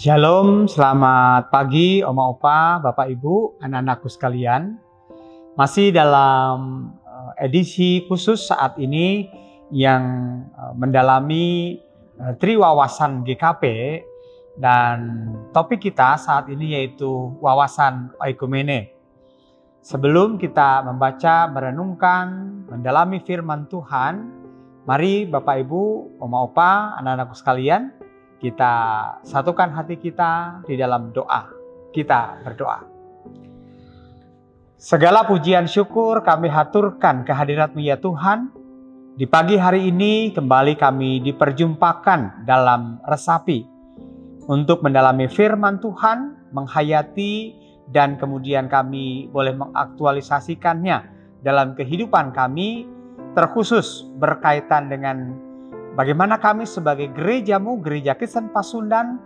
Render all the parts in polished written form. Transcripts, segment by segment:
Shalom, selamat pagi Oma Opa, Bapak Ibu, anak-anakku sekalian. Masih dalam edisi khusus saat ini yang mendalami Triwawasan GKP, dan topik kita saat ini yaitu wawasan oikumene. Sebelum kita membaca, merenungkan, mendalami firman Tuhan, mari Bapak Ibu, Oma Opa, anak-anakku sekalian, kita satukan hati kita di dalam doa. Kita berdoa. Segala pujian syukur kami haturkan kehadirat-Mu ya Tuhan. Di pagi hari ini kembali kami diperjumpakan dalam resapi untuk mendalami firman Tuhan, menghayati, dan kemudian kami boleh mengaktualisasikannya dalam kehidupan kami, terkhusus berkaitan dengan bagaimana kami sebagai gereja-Mu, Gereja Kristen Pasundan,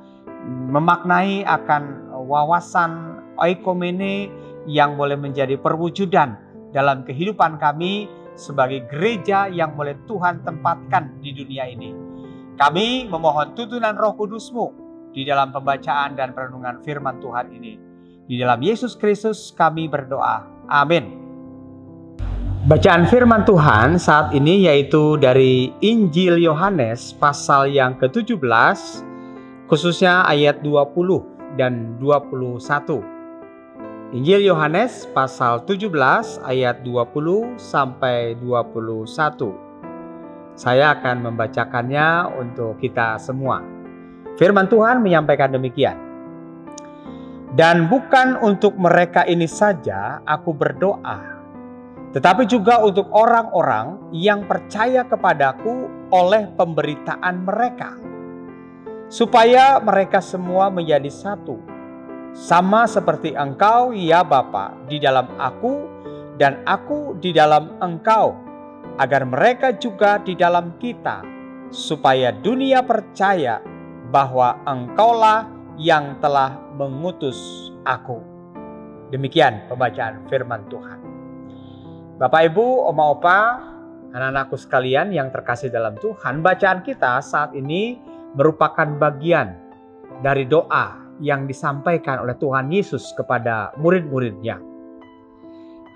memaknai akan wawasan oikumene yang boleh menjadi perwujudan dalam kehidupan kami sebagai gereja yang boleh Tuhan tempatkan di dunia ini. Kami memohon tuntunan Roh Kudus-Mu di dalam pembacaan dan perenungan firman Tuhan ini. Di dalam Yesus Kristus kami berdoa. Amin. Bacaan firman Tuhan saat ini yaitu dari Injil Yohanes pasal yang ke-17, khususnya ayat 20 dan 21. Injil Yohanes pasal 17 ayat 20 sampai 21. Saya akan membacakannya untuk kita semua. Firman Tuhan menyampaikan demikian. Dan bukan untuk mereka ini saja aku berdoa, tetapi juga untuk orang-orang yang percaya kepadaku oleh pemberitaan mereka, supaya mereka semua menjadi satu, sama seperti Engkau ya Bapa di dalam aku dan aku di dalam Engkau, agar mereka juga di dalam kita, supaya dunia percaya bahwa Engkaulah yang telah mengutus aku. Demikian pembacaan firman Tuhan. Bapak Ibu, Oma Opa, anak-anakku sekalian yang terkasih dalam Tuhan, bacaan kita saat ini merupakan bagian dari doa yang disampaikan oleh Tuhan Yesus kepada murid-muridnya.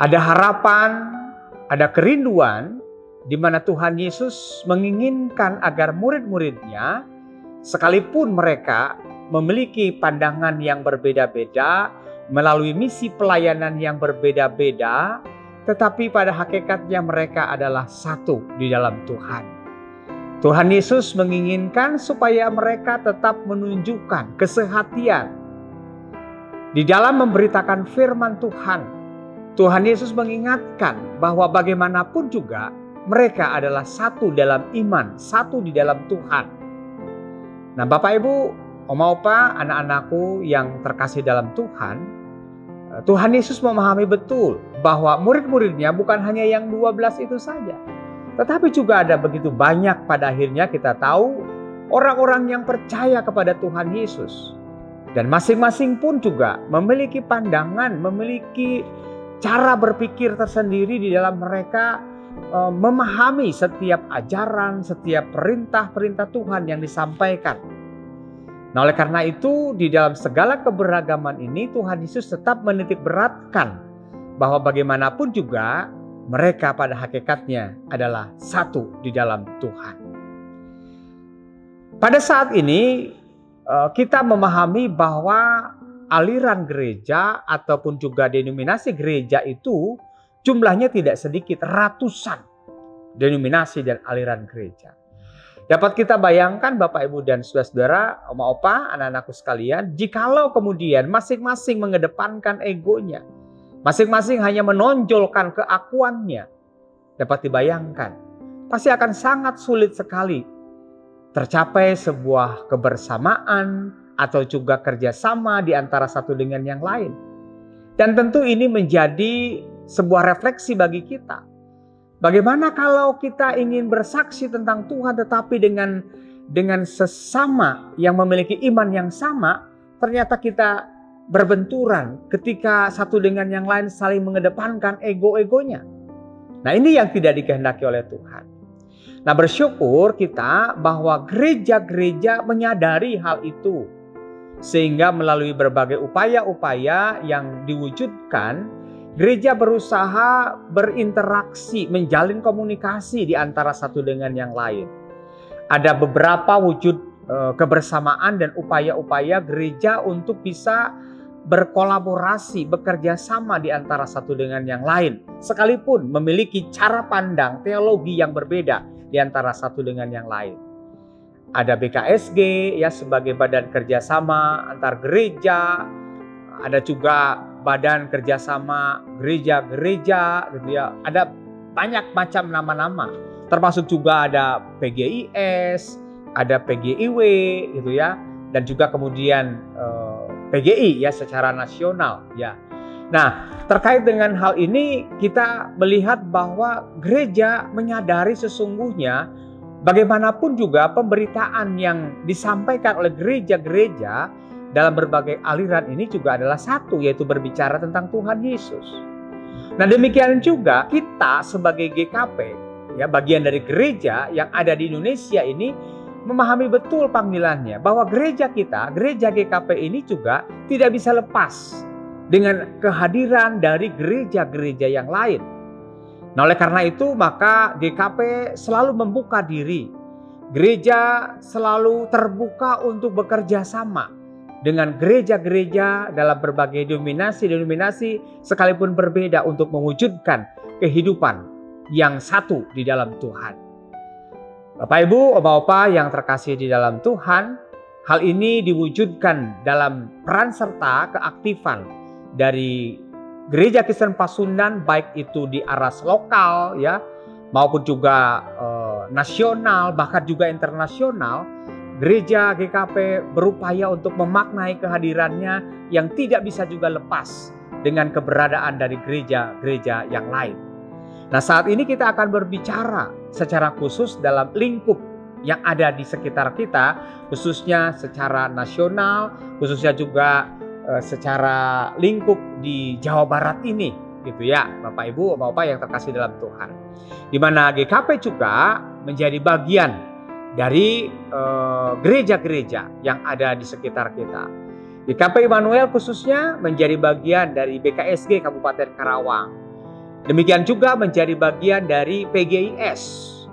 Ada harapan, ada kerinduan di mana Tuhan Yesus menginginkan agar murid-muridnya, sekalipun mereka memiliki pandangan yang berbeda-beda, melalui misi pelayanan yang berbeda-beda, tetapi pada hakikatnya mereka adalah satu di dalam Tuhan. Tuhan Yesus menginginkan supaya mereka tetap menunjukkan kesehatian di dalam memberitakan firman Tuhan. Tuhan Yesus mengingatkan bahwa bagaimanapun juga mereka adalah satu dalam iman, satu di dalam Tuhan. Nah, Bapak Ibu, Oma Opa, anak-anakku yang terkasih dalam Tuhan, Tuhan Yesus memahami betul bahwa murid-muridnya bukan hanya yang 12 itu saja, tetapi juga ada begitu banyak pada akhirnya kita tahu orang-orang yang percaya kepada Tuhan Yesus. Dan masing-masing pun juga memiliki pandangan, memiliki cara berpikir tersendiri di dalam mereka memahami setiap ajaran, setiap perintah-perintah Tuhan yang disampaikan. Nah, oleh karena itu di dalam segala keberagaman ini Tuhan Yesus tetap menitik beratkan bahwa bagaimanapun juga mereka pada hakikatnya adalah satu di dalam Tuhan. Pada saat ini kita memahami bahwa aliran gereja ataupun juga denominasi gereja itu jumlahnya tidak sedikit, ratusan denominasi dan aliran gereja. Dapat kita bayangkan Bapak Ibu dan saudara-saudara, Oma Opa, anak-anakku sekalian, jikalau kemudian masing-masing mengedepankan egonya, masing-masing hanya menonjolkan keakuannya, dapat dibayangkan, pasti akan sangat sulit sekali tercapai sebuah kebersamaan atau juga kerjasama di antara satu dengan yang lain. Dan tentu ini menjadi sebuah refleksi bagi kita. Bagaimana kalau kita ingin bersaksi tentang Tuhan tetapi dengan sesama yang memiliki iman yang sama, ternyata kita berbenturan ketika satu dengan yang lain saling mengedepankan ego-egonya. Nah, ini yang tidak dikehendaki oleh Tuhan. Nah, bersyukur kita bahwa gereja-gereja menyadari hal itu. Sehingga melalui berbagai upaya-upaya yang diwujudkan, gereja berusaha berinteraksi, menjalin komunikasi di antara satu dengan yang lain. Ada beberapa wujud kebersamaan dan upaya-upaya gereja untuk bisa berkolaborasi, bekerja sama di antara satu dengan yang lain, sekalipun memiliki cara pandang teologi yang berbeda di antara satu dengan yang lain. Ada BKSG ya sebagai badan kerjasama antar gereja, ada juga badan kerjasama gereja-gereja gitu ya. Ada banyak macam nama-nama, termasuk juga ada PGIS, ada PGIW gitu ya, dan juga kemudian PGI ya secara nasional ya. Nah, terkait dengan hal ini kita melihat bahwa gereja menyadari sesungguhnya bagaimanapun juga pemberitaan yang disampaikan oleh gereja-gereja dalam berbagai aliran ini juga adalah satu, yaitu berbicara tentang Tuhan Yesus. Nah, demikian juga kita sebagai GKP, ya bagian dari gereja yang ada di Indonesia ini memahami betul panggilannya bahwa gereja kita, gereja GKP ini juga tidak bisa lepas dengan kehadiran dari gereja-gereja yang lain. Nah, oleh karena itu maka GKP selalu membuka diri. Gereja selalu terbuka untuk bekerja sama dengan gereja-gereja dalam berbagai denominasi-denominasi sekalipun berbeda untuk mewujudkan kehidupan yang satu di dalam Tuhan. Bapak Ibu, Bapak yang terkasih di dalam Tuhan, hal ini diwujudkan dalam peran serta keaktifan dari Gereja Kristen Pasundan, baik itu di aras lokal ya maupun juga nasional bahkan juga internasional. Gereja GKP berupaya untuk memaknai kehadirannya yang tidak bisa juga lepas dengan keberadaan dari gereja-gereja yang lain. Nah, saat ini kita akan berbicara secara khusus dalam lingkup yang ada di sekitar kita, khususnya secara nasional, khususnya juga secara lingkup di Jawa Barat ini, gitu ya, Bapak Ibu, Bapak yang terkasih dalam Tuhan. Di mana GKP juga menjadi bagian dari gereja-gereja yang ada di sekitar kita. GKP Immanuel khususnya menjadi bagian dari BKSG Kabupaten Karawang. Demikian juga menjadi bagian dari PGIS,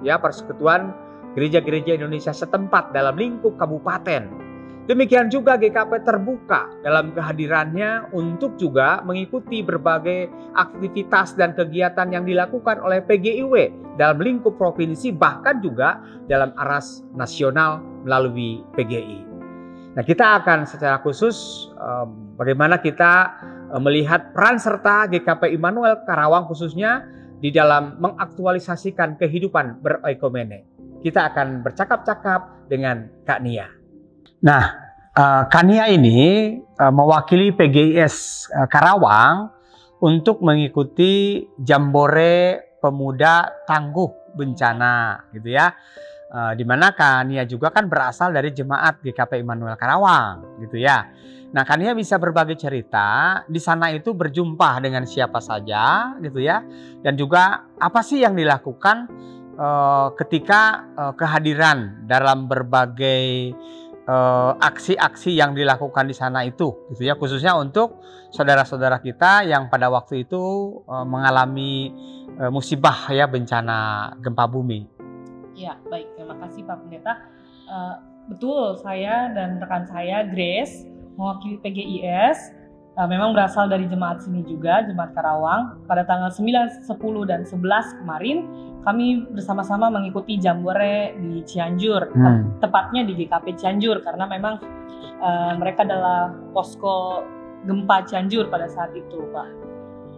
ya Persekutuan Gereja-Gereja Indonesia setempat dalam lingkup kabupaten. Demikian juga GKP terbuka dalam kehadirannya untuk juga mengikuti berbagai aktivitas dan kegiatan yang dilakukan oleh PGIW dalam lingkup provinsi bahkan juga dalam aras nasional melalui PGI. Nah, kita akan secara khusus bagaimana kita melihat peran serta GKP Immanuel Karawang khususnya di dalam mengaktualisasikan kehidupan beroikomene. Kita akan bercakap-cakap dengan Kak Nia. Nah, Kak Nia ini mewakili PGIS Karawang untuk mengikuti Jambore Pemuda Tangguh Bencana, gitu ya. Di mana Kak Nia juga kan berasal dari jemaat GKP Immanuel Karawang, gitu ya. Nah, Kak Nia bisa berbagi cerita di sana itu berjumpa dengan siapa saja, gitu ya. Dan juga apa sih yang dilakukan ketika kehadiran dalam berbagai aksi-aksi yang dilakukan di sana itu, gitu ya, khususnya untuk saudara-saudara kita yang pada waktu itu mengalami musibah ya bencana gempa bumi. Ya, baik, terima kasih Pak Pendeta. Betul, saya dan rekan saya Grace mewakili PGIS memang berasal dari jemaat sini juga, jemaat Karawang. Pada tanggal 9, 10, dan 11 kemarin kami bersama-sama mengikuti Jambore di Cianjur, tepatnya di GKP Cianjur, karena memang mereka adalah posko gempa Cianjur pada saat itu, Pak.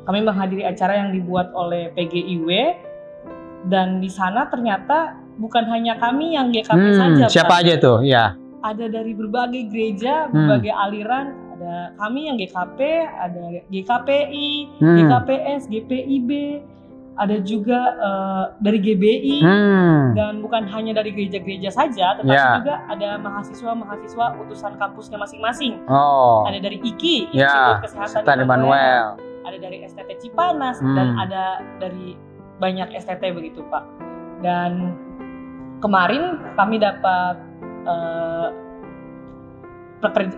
Kami menghadiri acara yang dibuat oleh PGIW, dan di sana ternyata bukan hanya kami yang GKP saja, siapa Pak. Aja tuh, ya? Ada dari berbagai gereja, berbagai aliran. Ada kami yang GKP, ada GKPI, GKPS, GPIB, ada juga dari GBI, dan bukan hanya dari gereja-gereja saja, tetapi juga ada mahasiswa-mahasiswa utusan kampusnya masing-masing. Ada dari IKI, Institut Kesehatan Immanuel, ada dari STT Cipanas, dan ada dari banyak STT begitu, Pak. Dan kemarin kami dapat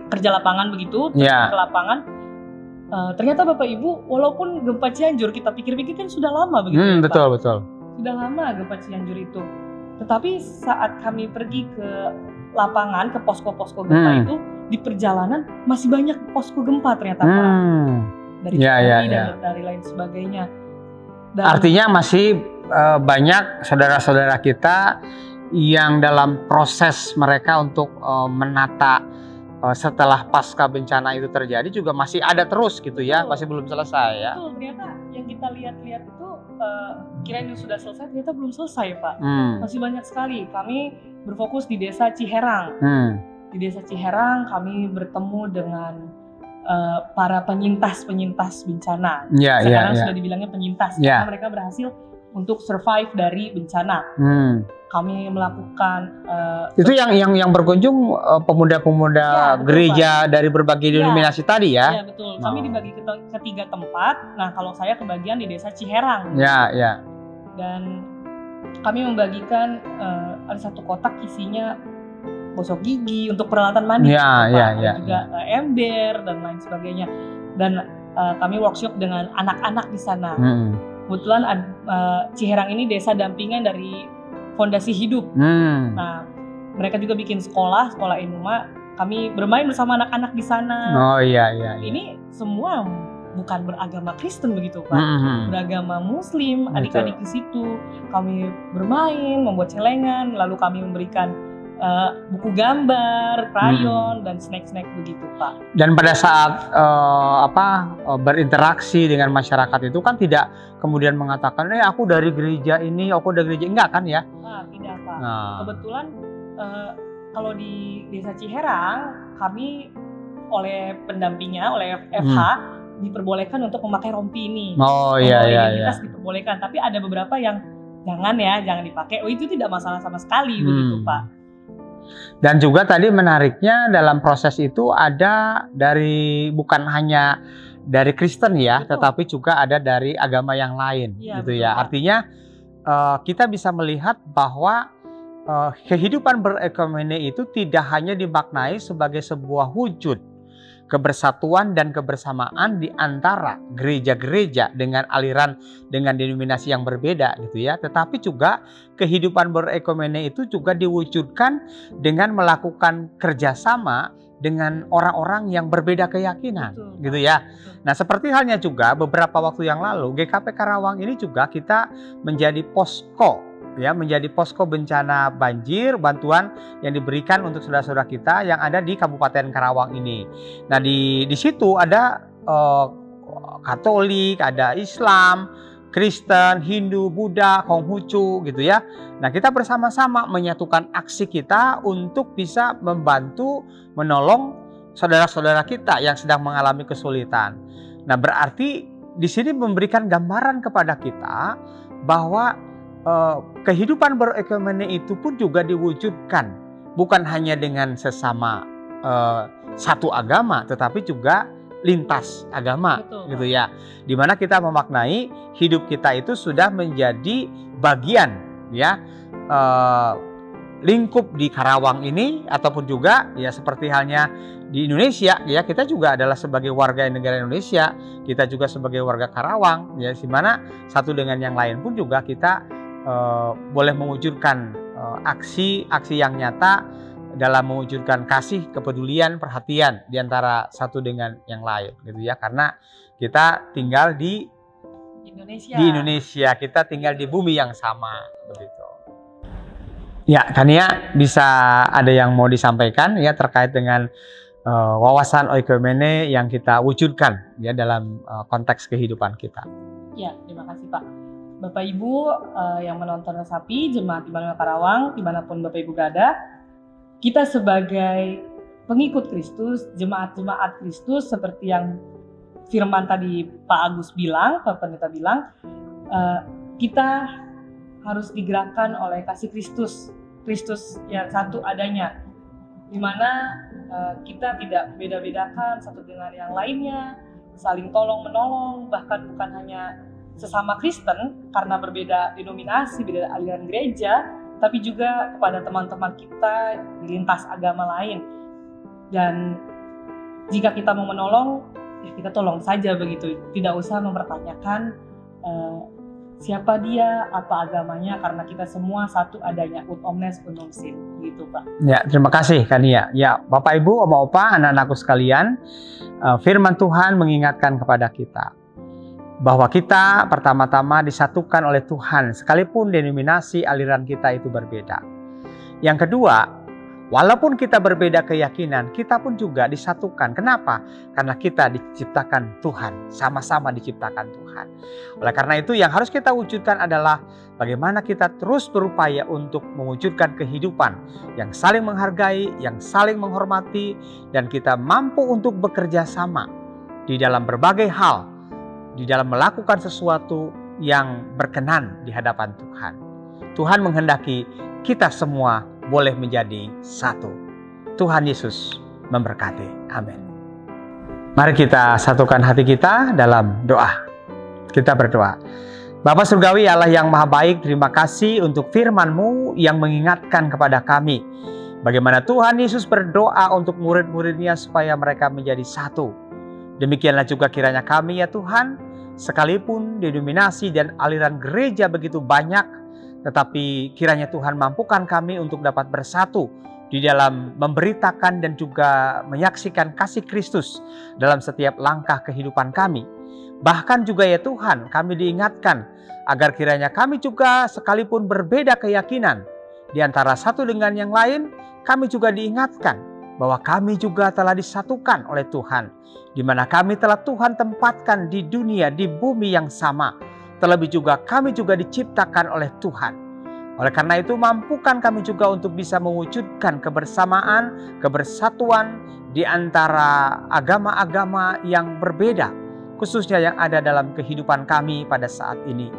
kerja lapangan begitu, Ya. ke lapangan. Ternyata Bapak Ibu, walaupun gempa Cianjur kita pikir-pikir kan sudah lama begitu ya, Pak. Betul. Sudah lama gempa Cianjur itu. Tetapi saat kami pergi ke lapangan, ke posko-posko gempa itu, di perjalanan masih banyak posko gempa ternyata Pak. Dari TNI dan dari lain sebagainya. Dan artinya masih banyak saudara-saudara kita yang dalam proses mereka untuk menata setelah pasca bencana itu terjadi juga masih ada terus gitu ya, masih belum selesai ya. Betul, ternyata yang kita lihat-lihat itu kirain sudah selesai, ternyata belum selesai Pak. Masih banyak sekali. Kami berfokus di desa Ciherang. Di desa Ciherang kami bertemu dengan para penyintas bencana. Sekarang sudah dibilangnya penyintas karena mereka berhasil untuk survive dari bencana. Kami melakukan itu yang berkunjung pemuda-pemuda gereja Pak. Dari berbagai denominasi tadi ya. Iya betul. Kami dibagi ke 3 tempat. Nah kalau saya kebagian di desa Ciherang. Dan kami membagikan ada 1 kotak isinya gosok gigi untuk peralatan mandi, juga ember dan lain sebagainya. Dan kami workshop dengan anak-anak di sana. Kebetulan Ciherang ini desa dampingan dari Fondasi Hidup. Nah, mereka juga bikin sekolah Enuma. Kami bermain bersama anak-anak di sana. Ini semua bukan beragama Kristen begitu Pak, beragama Muslim. Adik-adik di situ kami bermain, membuat celengan, lalu kami memberikan buku gambar, krayon, dan snack-snack begitu Pak. Dan pada saat berinteraksi dengan masyarakat itu kan tidak kemudian mengatakan, aku dari gereja ini, aku dari gereja, enggak kan ya? Tidak Pak. Kebetulan kalau di desa Ciherang kami oleh pendampingnya, oleh FH diperbolehkan untuk memakai rompi ini. Identitas diperbolehkan, tapi ada beberapa yang jangan dipakai. Itu tidak masalah sama sekali begitu Pak. Dan juga tadi menariknya dalam proses itu ada bukan hanya dari Kristen ya, tetapi juga ada dari agama yang lain gitu ya. Artinya kita bisa melihat bahwa kehidupan berekumene itu tidak hanya dimaknai sebagai sebuah wujud kebersatuan dan kebersamaan di antara gereja-gereja dengan aliran, dengan denominasi yang berbeda gitu ya. Tetapi juga kehidupan berekumene itu juga diwujudkan dengan melakukan kerjasama dengan orang-orang yang berbeda keyakinan. Gitu ya. Nah seperti halnya juga beberapa waktu yang lalu GKP Karawang ini juga kita menjadi posko ya, menjadi posko bencana banjir, bantuan yang diberikan untuk saudara-saudara kita yang ada di Kabupaten Karawang ini. Nah di situ ada Katolik, ada Islam, Kristen, Hindu, Buddha, Konghucu gitu ya. Nah kita bersama-sama menyatukan aksi kita untuk bisa membantu menolong saudara-saudara kita yang sedang mengalami kesulitan. Nah berarti di sini memberikan gambaran kepada kita bahwa kehidupan berekumene itu pun juga diwujudkan bukan hanya dengan sesama satu agama, tetapi juga lintas agama. Gitu ya. Dimana kita memaknai hidup kita itu sudah menjadi bagian ya lingkup di Karawang ini, ataupun juga ya seperti halnya di Indonesia ya, kita juga adalah sebagai warga negara Indonesia, kita juga sebagai warga Karawang ya, dimana satu dengan yang lain pun juga kita boleh mewujudkan aksi-aksi yang nyata dalam mewujudkan kasih, kepedulian, perhatian di antara satu dengan yang lain gitu ya, karena kita tinggal di Indonesia, kita tinggal di bumi yang sama begitu. Ya, Tania, bisa ada yang mau disampaikan ya terkait dengan wawasan oikumene yang kita wujudkan ya dalam konteks kehidupan kita. Ya, terima kasih Pak. Bapak Ibu yang menonton Resapi, Jemaat Immanuel Karawang, dimanapun Bapak Ibu berada, kita sebagai pengikut Kristus, jemaat-jemaat Kristus, seperti yang firman tadi Pak Agus bilang, Pak Pendeta bilang, kita harus digerakkan oleh kasih Kristus yang satu adanya, di mana kita tidak beda-bedakan satu dengan yang lainnya, saling tolong-menolong, bahkan bukan hanya sesama Kristen karena berbeda denominasi, beda aliran gereja, tapi juga kepada teman-teman kita di lintas agama lain. Dan jika kita mau menolong, ya kita tolong saja begitu. Tidak usah mempertanyakan siapa dia, apa agamanya, karena kita semua satu adanya, ut omnes unum sin, gitu Pak. Ya, terima kasih Kania. Ya, Bapak Ibu, Oma Opa, anak-anakku sekalian, firman Tuhan mengingatkan kepada kita bahwa kita pertama-tama disatukan oleh Tuhan, sekalipun denominasi aliran kita itu berbeda. Yang kedua, walaupun kita berbeda keyakinan, kita pun juga disatukan. Kenapa? Karena kita diciptakan Tuhan, sama-sama diciptakan Tuhan. Oleh karena itu yang harus kita wujudkan adalah bagaimana kita terus berupaya untuk mewujudkan kehidupan yang saling menghargai, yang saling menghormati, dan kita mampu untuk bekerja sama di dalam berbagai hal, di dalam melakukan sesuatu yang berkenan di hadapan Tuhan. Tuhan menghendaki kita semua boleh menjadi satu. Tuhan Yesus memberkati. Amin. Mari kita satukan hati kita dalam doa. Kita berdoa. Bapa Surgawi, Allah yang Maha Baik, terima kasih untuk firman-Mu yang mengingatkan kepada kami bagaimana Tuhan Yesus berdoa untuk murid-muridnya supaya mereka menjadi satu. Demikianlah juga kiranya kami ya Tuhan, sekalipun denominasi dan aliran gereja begitu banyak, tetapi kiranya Tuhan mampukan kami untuk dapat bersatu di dalam memberitakan dan juga menyaksikan kasih Kristus dalam setiap langkah kehidupan kami. Bahkan juga ya Tuhan, kami diingatkan agar kiranya kami juga sekalipun berbeda keyakinan di antara satu dengan yang lain, kami juga diingatkan bahwa kami juga telah disatukan oleh Tuhan, di mana kami telah Tuhan tempatkan di dunia, di bumi yang sama. Terlebih juga kami juga diciptakan oleh Tuhan. Oleh karena itu mampukan kami juga untuk bisa mewujudkan kebersamaan, kebersatuan di antara agama-agama yang berbeda, khususnya yang ada dalam kehidupan kami pada saat ini.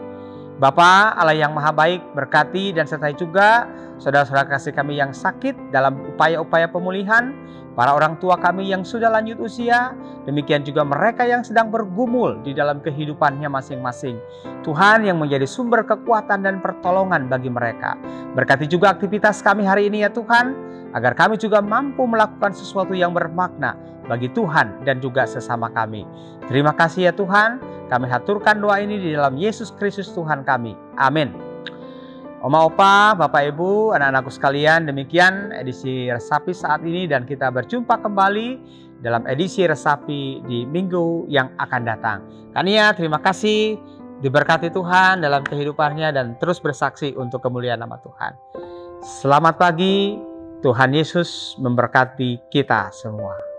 Bapa Allah yang Maha Baik, berkati dan sertai juga saudara-saudara kasih kami yang sakit dalam upaya-upaya pemulihan, para orang tua kami yang sudah lanjut usia, demikian juga mereka yang sedang bergumul di dalam kehidupannya masing-masing. Tuhan yang menjadi sumber kekuatan dan pertolongan bagi mereka. Berkati juga aktivitas kami hari ini ya Tuhan, agar kami juga mampu melakukan sesuatu yang bermakna bagi Tuhan dan juga sesama kami. Terima kasih ya Tuhan, kami haturkan doa ini di dalam Yesus Kristus Tuhan kami. Amin. Oma Opa, Bapak Ibu, anak-anakku sekalian, demikian edisi Resapi saat ini, dan kita berjumpa kembali dalam edisi Resapi di minggu yang akan datang. Kania, terima kasih, diberkati Tuhan dalam kehidupannya dan terus bersaksi untuk kemuliaan nama Tuhan. Selamat pagi, Tuhan Yesus memberkati kita semua.